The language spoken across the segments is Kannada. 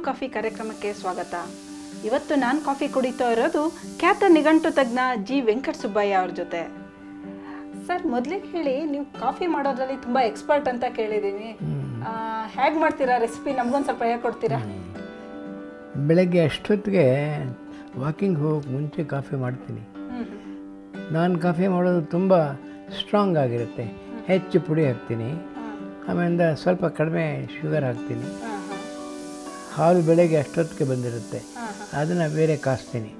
ಕಾಫಿ ಕಾರ್ಯಕ್ರಮಕ್ಕೆ ಸ್ವಾಗತ. ಇವತ್ತು ನಾನು ಕಾಫಿ ಕುಡಿತಾ ಇರೋದು ಖ್ಯಾತ ನಿಘಂಟು ತಜ್ಞ ಜಿ ವೆಂಕಟ ಸುಬ್ಬಯ್ಯ ಅವ್ರ ಜೊತೆ. ಸರ್, ಮೊದಲಿಗೆ ಹೇಳಿ, ನೀವು ಕಾಫಿ ಮಾಡೋದ್ರಲ್ಲಿ ತುಂಬ ಎಕ್ಸ್ಪರ್ಟ್ ಅಂತ ಕೇಳಿದ್ದೀನಿ. ಹೇಗೆ ಮಾಡ್ತೀರಾ ರೆಸಿಪಿ? ನಮಗೊಂದು ಸ್ವಲ್ಪ ಹೇಳ್ಕೊಡ್ತೀರಾ? ಬೆಳಗ್ಗೆ ಅಷ್ಟೊತ್ತಿಗೆ ವಾಕಿಂಗ್ ಹೋಗೋಕ್ಕೆ ಮುಂಚೆ ಕಾಫಿ ಮಾಡ್ತೀನಿ. ನಾನು ಕಾಫಿ ಮಾಡೋದು ತುಂಬ ಸ್ಟ್ರಾಂಗ್ ಆಗಿರುತ್ತೆ. ಹೆಚ್ಚು ಪುಡಿ ಹಾಕ್ತೀನಿ, ಆಮೇಲೆ ಸ್ವಲ್ಪ ಕಡಿಮೆ ಶುಗರ್ ಹಾಕ್ತೀನಿ. ಹಾಲು ಬೆಳಗ್ಗೆ ಅಷ್ಟೊತ್ತಿಗೆ ಬಂದಿರುತ್ತೆ, ಅದನ್ನು ಬೇರೆ ಕಾಸ್ತೀನಿ.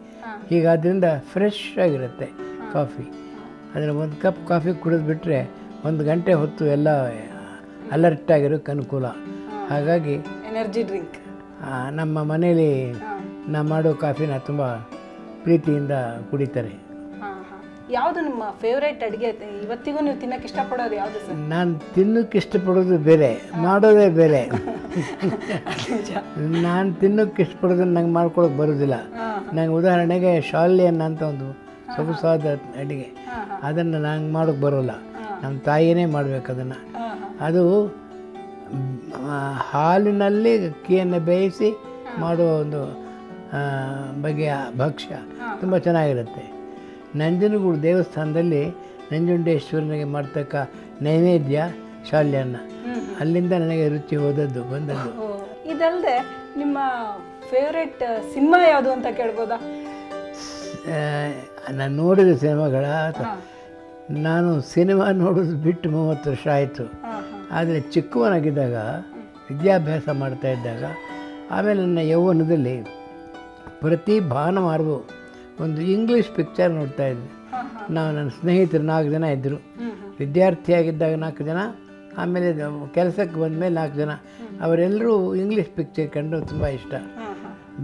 ಹೀಗಾದ್ರಿಂದ ಫ್ರೆಶ್ ಆಗಿರುತ್ತೆ ಕಾಫಿ. ಅದನ್ನು ಒಂದು ಕಪ್ ಕಾಫಿ ಕುಡಿದ್ಬಿಟ್ರೆ 1 ಗಂಟೆ ಹೊತ್ತು ಎಲ್ಲ ಅಲರ್ಟ್ ಆಗಿರೋಕ್ಕೆ ಅನುಕೂಲ. ಹಾಗಾಗಿ ಎನರ್ಜಿ ಡ್ರಿಂಕ್. ನಮ್ಮ ಮನೇಲಿ ನಾ ಮಾಡೋ ಕಾಫಿನ ತುಂಬ ಪ್ರೀತಿಯಿಂದ ಕುಡಿತಾರೆ. ಯಾವುದು ನಿಮ್ಮ ಫೇವ್ರೇಟ್ ಅಡುಗೆ? ಇವತ್ತಿಗೂ ನೀವು ತಿನ್ನೋಕ್ಕೆ ಇಷ್ಟಪಡೋದು ಯಾವುದು ಸರ್? ನಾನು ತಿನ್ನೋಕ್ಕೆ ಇಷ್ಟಪಡೋದು ಬೇರೆ, ಮಾಡೋದೇ ಬೇರೆ. ನಾನು ತಿನ್ನೋಕ್ಕೆ ಇಷ್ಟಪಡೋದನ್ನು ನಂಗೆ ಮಾಡ್ಕೊಳಕ್ಕೆ ಬರೋದಿಲ್ಲ. ನಂಗೆ ಉದಾಹರಣೆಗೆ ಶಾಲ್ಯನ್ನ ಅಂತ ಒಂದು ಸೊಗಸಾದ ಅಡುಗೆ, ಅದನ್ನು ನಂಗೆ ಮಾಡೋಕ್ಕೆ ಬರೋಲ್ಲ. ನಮ್ಮ ತಾಯಿಯೇ ಮಾಡಬೇಕು ಅದನ್ನು. ಅದು ಹಾಲಿನಲ್ಲಿ ಅಕ್ಕಿಯನ್ನು ಬೇಯಿಸಿ ಮಾಡುವ ಒಂದು ಬಗೆಯ ಭಕ್ಷ್ಯ ತುಂಬ ಚೆನ್ನಾಗಿರುತ್ತೆ. ನಂಜನಗೂಡು ದೇವಸ್ಥಾನದಲ್ಲಿ ನಂಜುಂಡೇಶ್ವರನಿಗೆ ಮಾಡ್ತಕ್ಕ ನೈವೇದ್ಯ ಶಾಲ್ಯನ್ನ, ಅಲ್ಲಿಂದ ನನಗೆ ರುಚಿ ಬಂದದ್ದು. ಇದಲ್ಲದೆ ನಿಮ್ಮ ಫೇವ್ರೆಟ್ ಸಿನಿಮಾ ಯಾವುದು ಅಂತ ಕೇಳ್ಬೋದಾ? ನಾನು ನೋಡಿದ ಸಿನಿಮಾಗಳ, ನಾನು ಸಿನಿಮಾ ನೋಡೋದು ಬಿಟ್ಟು 30 ವರ್ಷ ಆಯಿತು. ಆದರೆ ಚಿಕ್ಕವನಾಗಿದ್ದಾಗ, ವಿದ್ಯಾಭ್ಯಾಸ ಮಾಡ್ತಾ ಇದ್ದಾಗ, ಆಮೇಲೆ ನನ್ನ ಯೌವನದಲ್ಲಿ ಪ್ರತಿ ಭಾನುವಾರವೂ ಒಂದು ಇಂಗ್ಲೀಷ್ ಪಿಕ್ಚರ್ ನೋಡ್ತಾ ಇದ್ದೆ. ನನ್ನ ಸ್ನೇಹಿತರು 4 ಜನ ಇದ್ದರು. ವಿದ್ಯಾರ್ಥಿಯಾಗಿದ್ದಾಗ 4 ಜನ, ಆಮೇಲೆ ಕೆಲಸಕ್ಕೆ ಬಂದಮೇಲೆ 4 ಜನ. ಅವರೆಲ್ಲರೂ ಇಂಗ್ಲೀಷ್ ಪಿಕ್ಚರ್ ಕಂಡು ತುಂಬ ಇಷ್ಟ.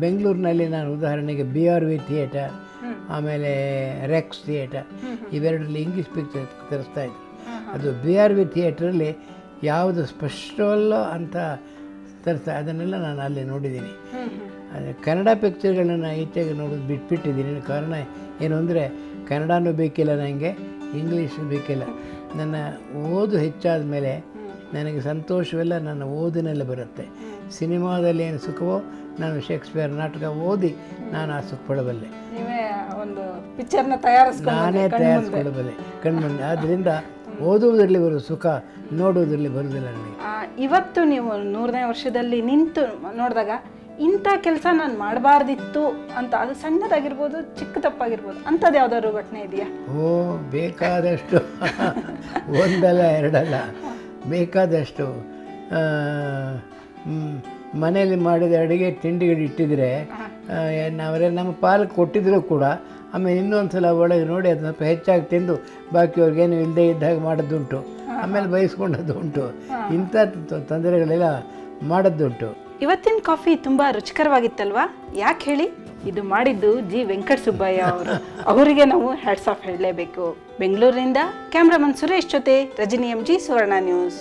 ಬೆಂಗಳೂರಿನಲ್ಲಿ ನಾನು ಉದಾಹರಣೆಗೆ BRV ಥಿಯೇಟರ್, ಆಮೇಲೆ ರೆಕ್ಸ್ ಥಿಯೇಟರ್, ಇವೆರಡರಲ್ಲಿ ಇಂಗ್ಲೀಷ್ ಪಿಕ್ಚರ್ ತರಿಸ್ತಾ ಇದ್ದರು. ಅದು BRV ಥಿಯೇಟ್ರಲ್ಲಿ ಯಾವುದು ಸ್ಪಷ್ಟವಲ್ಲೋ ಅಂತ ತರಿಸ್ತಾ, ಅದನ್ನೆಲ್ಲ ನಾನು ಅಲ್ಲಿ ನೋಡಿದ್ದೀನಿ. ಅದೇ ಕನ್ನಡ ಪಿಕ್ಚರ್ಗಳನ್ನು ಈಚೆಗೆ ನೋಡೋದು ಬಿಟ್ಬಿಟ್ಟಿದ್ದೀನಿ. ಕಾರಣ ಏನು ಅಂದರೆ, ಕನ್ನಡನೂ ಬೇಕಿಲ್ಲ ನನಗೆ, ಇಂಗ್ಲೀಷು ಬೇಕಿಲ್ಲ. ನನ್ನ ಓದು ಹೆಚ್ಚಾದ ಮೇಲೆ ನನಗೆ ಸಂತೋಷವೆಲ್ಲ ನನ್ನ ಓದಿನಲ್ಲೇ ಬರುತ್ತೆ. ಸಿನಿಮಾದಲ್ಲಿ ಏನು ಸುಖವೋ, ನಾನು ಶೇಕ್ಸ್ಪಿಯರ್ ನಾಟಕ ಓದಿ ನಾನು ಆ ಸುಖ ಪಡಬಲ್ಲೆ. ಒಂದು ಪಿಕ್ಚರ್ನ ನಾನೇ ತಯಾರಿಸ್ಕೊಡಬಲ್ಲೆ ಕಣ್ಮುಂದೆ. ಆದ್ದರಿಂದ ಓದುವುದರಲ್ಲಿ ಬರೋ ಸುಖ ನೋಡುವುದರಲ್ಲಿ ಬರೋದಿಲ್ಲ ನನಗೆ. ಇವತ್ತು ನೀವು 100ನೇ ವರ್ಷದಲ್ಲಿ ನಿಂತು ನೋಡಿದಾಗ ಇಂಥ ಕೆಲಸ ನಾನು ಮಾಡಬಾರ್ದಿತ್ತು ಅಂತ, ಅದು ಸಣ್ಣದಾಗಿರ್ಬೋದು, ಚಿಕ್ಕ ತಪ್ಪಾಗಿರ್ಬೋದು, ಅಂಥದ್ದು ಯಾವುದಾದ್ರು ಘಟನೆ ಇದೆಯಾ? ಬೇಕಾದಷ್ಟು. ಒಂದಲ್ಲ ಎರಡಲ್ಲ, ಬೇಕಾದಷ್ಟು. ಮನೆಯಲ್ಲಿ ಮಾಡಿದ ಅಡುಗೆ ತಿಂಡಿಗಳು ಇಟ್ಟಿದ್ರೆ ಅವರೇ ನಮ್ಮ ಪಾಲಕ್ಕೆ ಕೊಟ್ಟಿದ್ದರೂ ಕೂಡ ಆಮೇಲೆ ಇನ್ನೊಂದು ಸಲ ಒಳಗೆ ನೋಡಿ ಅದು ಸ್ವಲ್ಪ ಹೆಚ್ಚಾಗಿ ತಿಂದು ಬಾಕಿಯವ್ರಿಗೇನು ಇಲ್ಲದೆ ಇದ್ದಾಗ ಮಾಡೋದುಂಟು. ಆಮೇಲೆ ಬಯಸ್ಕೊಂಡದ್ದು ಉಂಟು. ಇಂಥ ತೊಂದರೆಗಳೆಲ್ಲ ಮಾಡೋದುಂಟು. ಇವತ್ತಿನ ಕಾಫಿ ತುಂಬ ರುಚಿಕರವಾಗಿತ್ತಲ್ವಾ? ಯಾಕೆ ಹೇಳಿ? ಇದು ಮಾಡಿದ್ದು ಜಿ ವೆಂಕಟ ಸುಬ್ಬಯ್ಯ ಅವರು. ಅವರಿಗೆ ನಾವು ಹ್ಯಾಟ್ಸ್ ಆಫ್ ಹೇಳಲೇಬೇಕು. ಬೆಂಗಳೂರಿನಿಂದ ಕ್ಯಾಮ್ರಾಮನ್ ಸುರೇಶ್ ಜೊತೆ ರಜನಿ MG, ಸುವರ್ಣ ನ್ಯೂಸ್.